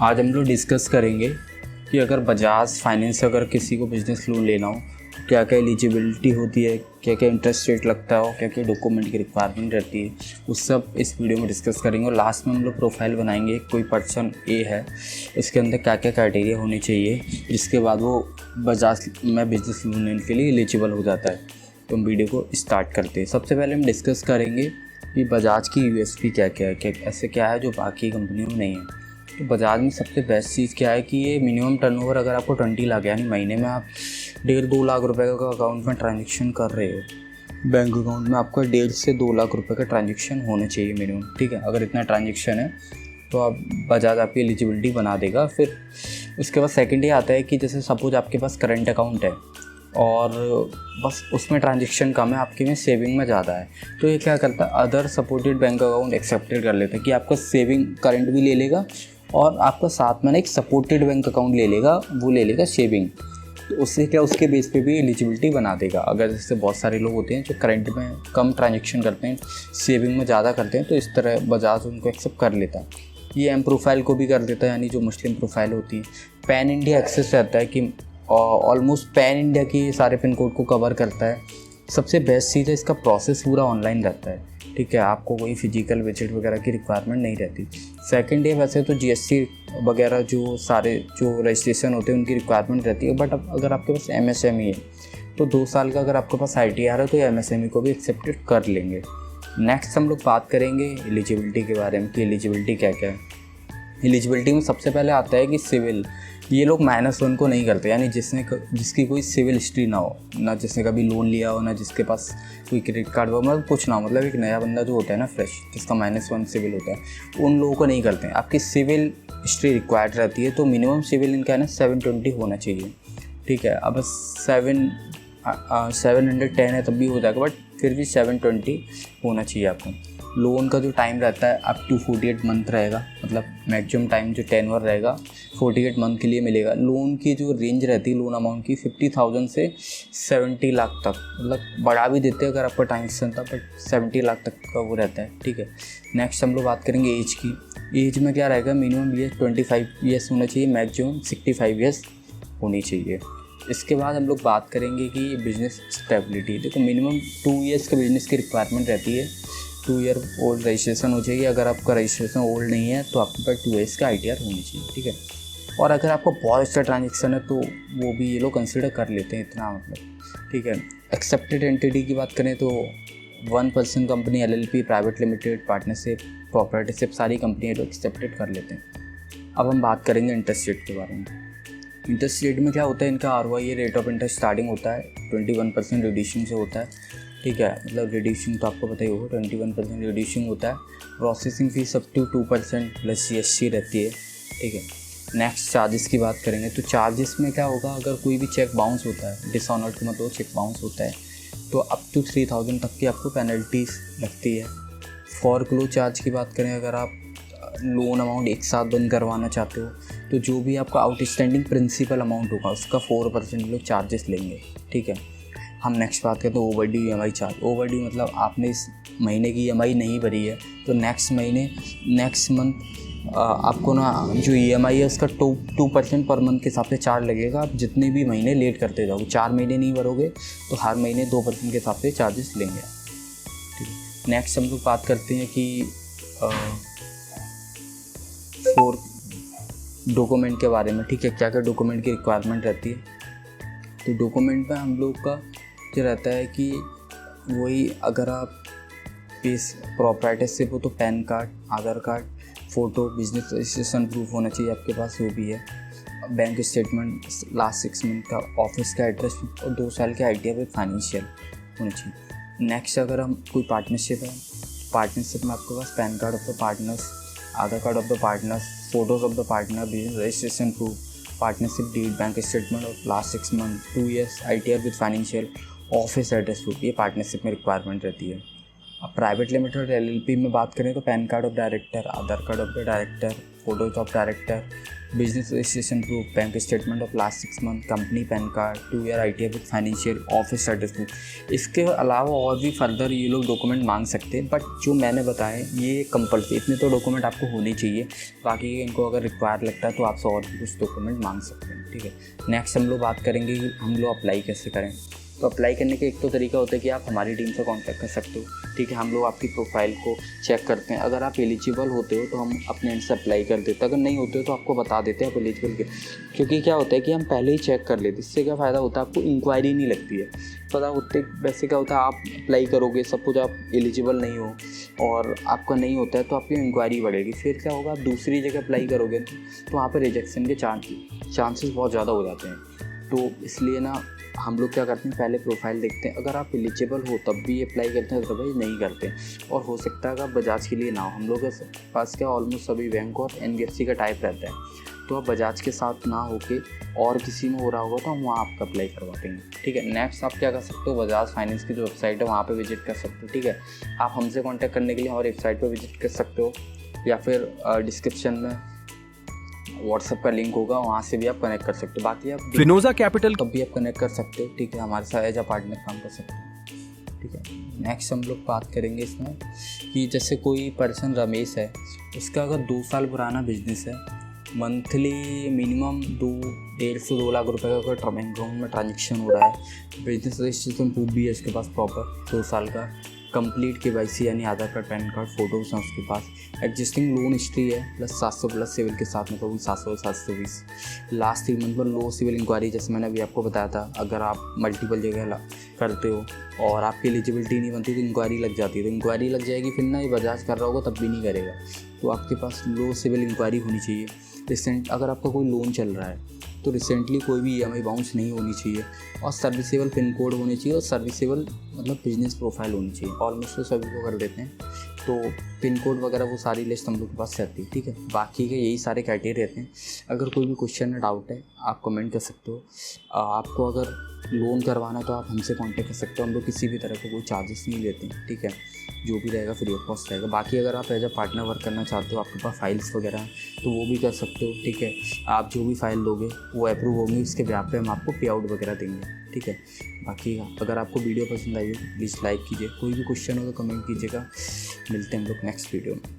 आज हम लोग डिस्कस करेंगे कि अगर बजाज फाइनेंस से अगर किसी को बिज़नेस लोन लेना हो, क्या क्या एलिजिबिलिटी होती है, क्या क्या इंटरेस्ट रेट लगता है और क्या क्या डॉक्यूमेंट की रिक्वायरमेंट रहती है, उस सब इस वीडियो में डिस्कस करेंगे। और लास्ट में हम लोग प्रोफाइल बनाएंगे, कोई पर्सन ए है, इसके अंदर क्या क्या क्राइटेरिया होने चाहिए जिसके बाद वो बजाज में बिज़नेस लोन लेने के लिए एलिजिबल हो जाता है। तो हम वीडियो को स्टार्ट करते हैं। सबसे पहले हम डिस्कस करेंगे कि बजाज की यूएसपी क्या क्या है, ऐसे क्या है जो बाकी कंपनियों में नहीं है। तो बजाज में सबसे बेस्ट चीज़ क्या है कि ये मिनिमम टर्नओवर अगर आपको 20 लाख यानी महीने में आप 1.5-2 लाख रुपए का अकाउंट में ट्रांजेक्शन कर रहे हो, बैंक अकाउंट में आपका 1.5 से 2 लाख रुपए का ट्रांजेक्शन होना चाहिए मिनिमम। ठीक है, अगर इतना ट्रांजेक्शन है तो आप बजाज आपकी एलिजिबिलिटी बना देगा। फिर उसके बाद सेकेंड ये आता है कि जैसे सपोज आपके पास करंट अकाउंट है और बस उसमें ट्रांजेक्शन कम है, आपके में सेविंग में ज़्यादा है, तो ये क्या करता है, other supported bank account accepted कर लेता है कि आपका सेविंग करंट भी ले लेगा और आपका साथ में एक सपोर्टेड बैंक अकाउंट ले लेगा, वो ले लेगा सेविंग। तो उससे क्या, उसके बेस पे भी एलिजिबिलिटी बना देगा। अगर जैसे बहुत सारे लोग होते हैं जो करंट में कम ट्रांजेक्शन करते हैं, सेविंग में ज़्यादा करते हैं, तो इस तरह बजाज उनको एक्सेप्ट कर लेता है। ये एम प्रोफाइल को भी कर देता है, यानी जो मुस्लिम प्रोफाइल होती है। पैन इंडिया एक्सेस रहता है कि ऑलमोस्ट पैन इंडिया की सारे पिन कोड को कवर करता है। सबसे बेस्ट चीज़ है, इसका प्रोसेस पूरा ऑनलाइन रहता है। ठीक है, आपको कोई फिजिकल विजिट वगैरह की रिक्वायरमेंट नहीं रहती। सेकंड ये वैसे तो जीएसटी वगैरह जो सारे जो रजिस्ट्रेशन होते हैं उनकी रिक्वायरमेंट रहती है, बट अब अगर आपके पास एमएसएमई है तो 2 साल का अगर आपके पास आईटीआर है तो एमएसएमई को भी एक्सेप्टेड कर लेंगे। नेक्स्ट हम लोग बात करेंगे एलिजिबिलिटी के बारे में कि एलिजिबिलिटी क्या क्या है। एलिजिबिलिटी में सबसे पहले आता है कि सिविल। ये लोग -1 को नहीं करते, यानी जिसकी कोई सिविल हिस्ट्री ना हो, ना जिसने कभी लोन लिया हो, ना जिसके पास कोई क्रेडिट कार्ड हो, मतलब कुछ ना हो, मतलब एक नया बंदा जो होता है ना फ्रेश, जिसका -1 सिविल होता है, उन लोगों को नहीं करते हैं। आपकी सिविल हिस्ट्री रिक्वायर्ड रहती है, तो मिनिमम सिविल इनका है ना 720 होना चाहिए। ठीक है, अब 710 है तब भी हो जाएगा, बट फिर भी 720 होना चाहिए आपको। लोन का जो टाइम रहता है अप टू 48 मंथ रहेगा, मतलब मैक्सिमम टाइम जो टेन्योर रहेगा 48 मंथ के लिए मिलेगा। लोन की जो रेंज रहती है लोन अमाउंट की 50,000 से 70 लाख तक, मतलब बढ़ा भी देते हैं अगर आपका ट्रांजेक्शन था, बट 70 लाख तक का वो रहता है। ठीक है, नेक्स्ट हम लोग बात करेंगे एज की। एज में क्या रहेगा, मिनिमम ये 25 ईयर्स होना चाहिए, मैक्सिमम 65 ईयर्स होनी चाहिए। इसके बाद हम लोग बात करेंगे कि बिजनेस स्टेबिलिटी। देखो मिनिमम 2 ईयर्स का बिजनेस की रिक्वायरमेंट रहती है। 2 ईयर ओल्ड रजिस्ट्रेशन हो चाहिए। अगर आपका रजिस्ट्रेशन ओल्ड नहीं है तो आपके पास 2 ईयर्स का आईटीआर होनी चाहिए। ठीक है, और अगर आपका बहुत अच्छा ट्रांजेक्शन है तो वो भी ये लोग कंसिडर कर लेते हैं, इतना मतलब। ठीक है, एक्सेप्टेड एंटिटी की बात करें तो 1 person company, LLP, private limited, partnership, प्रॉपर्टीशिप, सारी कंपनी लोग एक्सेप्टेड कर लेते हैं। अब हम बात करेंगे इंटरेस्ट रेट के बारे में। इंटरेस्ट रेट में क्या होता है, इनका ROI rate of interest starting होता है 21% रिड्यूसिंग से होता है। ठीक है, मतलब रिड्यूसिंग तो आपको पता ही होगा, 21% रिड्यूसिंग होता है। Processing fee up to 2% plus GST रहती है। ठीक है, नेक्स्ट चार्जेस की बात करेंगे तो चार्जेस में क्या होगा, अगर कोई भी चेक बाउंस होता है, डिसऑनर्ड का मतलब चेक बाउंस होता है, तो अप टू 3000 तक की आपको पेनल्टीज लगती है। फॉर क्लोज चार्ज की बात करें, अगर आप लोन अमाउंट एक साथ बंद करवाना चाहते हो तो जो भी आपका आउटस्टैंडिंग प्रिंसिपल अमाउंट होगा उसका 4% लोग चार्जेस लेंगे। ठीक है, हम नेक्स्ट बात करते हैं ओवरड्यू EMI चार्ज। ओवरड्यू मतलब आपने इस महीने की EMI नहीं भरी है तो नेक्स्ट मंथ आपको ना जो EMI है उसका 2% पर मंथ के हिसाब से चार्ज लगेगा। आप जितने भी महीने लेट करते जाओगे, 4 महीने नहीं भरोगे तो हर महीने 2% के हिसाब से चार्जेस लेंगे। ठीक है, नेक्स्ट हम लोग बात करते हैं कि फोर डॉक्यूमेंट के बारे में। ठीक है, क्या क्या डॉक्यूमेंट की रिक्वायरमेंट रहती है। तो डॉक्यूमेंट में हम लोग का जो रहता है कि वही, अगर आप बेस प्रॉपर्टीशिप हो तो PAN card, Aadhaar card, photo, business registration proof होना चाहिए आपके पास, वो भी है। बैंक स्टेटमेंट लास्ट 6 मंथ का, ऑफिस का एड्रेस और 2 साल के आईटीआर विद फाइनेंशियल होना चाहिए। नेक्स्ट अगर हम कोई पार्टनरशिप है, पार्टनरशिप में आपके पास PAN card of the partners, Aadhaar card of the partners, photos of the partner, business registration proof, partnership deed, bank statement of last 6 month, 2 years ITR with financial, office address proof, ये partnership में requirement रहती है। अब private limited और LLP में बात करें तो PAN card of director, Aadhaar card of the director, photos of director, business registration proof, bank statement of last 6 month, company pan card, 2 year ITF with financial office certificate. इसके अलावा और भी further ये लोग डॉक्यूमेंट मांग सकते हैं, but जो मैंने बताया ये कंपल्सरी, इतने तो डॉक्यूमेंट आपको होने चाहिए। बाकी इनको अगर रिक्वायर लगता है तो आपसे और भी कुछ डॉक्यूमेंट मांग सकते हैं, ठीक है। नेक्स्ट हम लोग बात करेंगे कि हम लोग अप्लाई कैसे करें। तो अप्लाई करने का एक तो तरीका होता है कि आप हमारी टीम से कांटेक्ट कर सकते हो, ठीक है। हम लोग आपकी प्रोफाइल को चेक करते हैं, अगर आप एलिजिबल होते हो तो हम अपने एंड से अप्लाई कर देते हैं, अगर नहीं होते हो तो आपको बता देते हैं आप एलिजिबल के। क्योंकि क्या होता है कि हम पहले ही चेक कर लेते, इससे क्या फ़ायदा होता है, आपको इंक्वायरी नहीं लगती है। पता होते वैसे क्या होता है, आप अप्लाई करोगे, सपोज आप एलिजिबल नहीं हो और आपका नहीं होता है तो आपकी इंक्वायरी बढ़ेगी, फिर क्या होगा, आप दूसरी जगह अप्लाई करोगे तो वहाँ पर रिजेक्शन के चांसेस बहुत ज़्यादा हो जाते हैं। तो इसलिए ना हम लोग क्या करते हैं, पहले प्रोफाइल देखते हैं, अगर आप एलिजिबल हो तब भी अप्लाई करते हैं, अदरवाइज नहीं करते। और हो सकता है कि आप बजाज के लिए ना हो, हम लोग के पास क्या ऑलमोस्ट सभी बैंक और NBFC का टाइप रहता है, तो आप बजाज के साथ ना होके और किसी में हो रहा होगा तो हम वहाँ आपका अप्लाई करवा देंगे, ठीक है। नेक्स्ट आप क्या कर सकते हो, बजाज फाइनेंस की जो वेबसाइट है वहाँ पे विजिट कर सकते हो, ठीक है। आप हमसे कांटेक्ट करने के लिए हमारी वेबसाइट पर विजिट कर सकते हो, या फिर डिस्क्रिप्शन में व्हाट्सएप का लिंक होगा, वहाँ से भी आप कनेक्ट कर सकते हो। बाकी आप फिनोजा कैपिटल तब भी आप कनेक्ट कर सकते हो, ठीक है, हमारे साथ एज अ पार्टनर काम कर सकते हो, ठीक है। नेक्स्ट हम लोग बात करेंगे इसमें कि जैसे कोई पर्सन रमेश है, उसका अगर 2 साल पुराना बिजनेस है, मंथली मिनिमम 1.5 से 2 लाख रुपए का अगर बैंक में ट्रांजेक्शन हो रहा है, बिजनेस रजिस्ट्रेशन प्रूफ भी है उसके पास प्रॉपर 2 साल का, कंप्लीट KYC यानी आधार कार्ड, पैन कार्ड, फोटोज हैं उसके पास, एग्जिस्टिंग लोन हिस्ट्री है प्लस 700 प्लस सिविल के साथ, मतलब 700 720, लास्ट 3 मंथ पर लो सिविल इंक्वायरी, जैसे मैंने अभी आपको बताया था, अगर आप मल्टीपल जगह करते हो और आपकी एलिजिबिलिटी नहीं बनती तो इंक्वायरी लग जाती है, तो इंक्वायरी लग जाएगी, फिर ना ये बजाज कर रहा होगा तब भी नहीं करेगा। तो आपके पास लो सिविल इंक्वायरी होनी चाहिए। रिसेंट अगर आपका कोई लोन चल रहा है तो रिसेंटली कोई भी EMI बाउंस नहीं होनी चाहिए, और सर्विसेबल पिन कोड होने चाहिए, और सर्विसेबल मतलब बिजनेस प्रोफाइल होनी चाहिए। ऑलमोस्ट तो सभी को कर देते हैं, तो पिन कोड वगैरह वो सारी लिस्ट हम लोग के पास रहती है, ठीक है। बाकी के यही सारे क्राइटेरिया रहते हैं। अगर कोई भी क्वेश्चन या डाउट है आप कमेंट कर सकते हो। आपको अगर लोन करवाना तो आप हमसे कांटेक्ट कर सकते हो, हम लोग किसी भी तरह का कोई चार्जेस नहीं लेते हैं, ठीक है। जो भी रहेगा फ्री ऑफ कॉस्ट रहेगा। बाकी अगर आप एज अ पार्टनर वर्क करना चाहते हो, आपके पास फाइल्स वगैरह हैं तो वो भी कर सकते हो, ठीक है। आप जो भी फाइल दोगे वो अप्रूव होंगी, उसके ब्याह पे हम आपको पे आउट वगैरह देंगे, ठीक है। बाकी अगर आपको वीडियो पसंद आई हो प्लीज़ लाइक कीजिए, कोई भी क्वेश्चन हो तो कमेंट कीजिएगा। मिलते हैं हम लोग नेक्स्ट वीडियो में।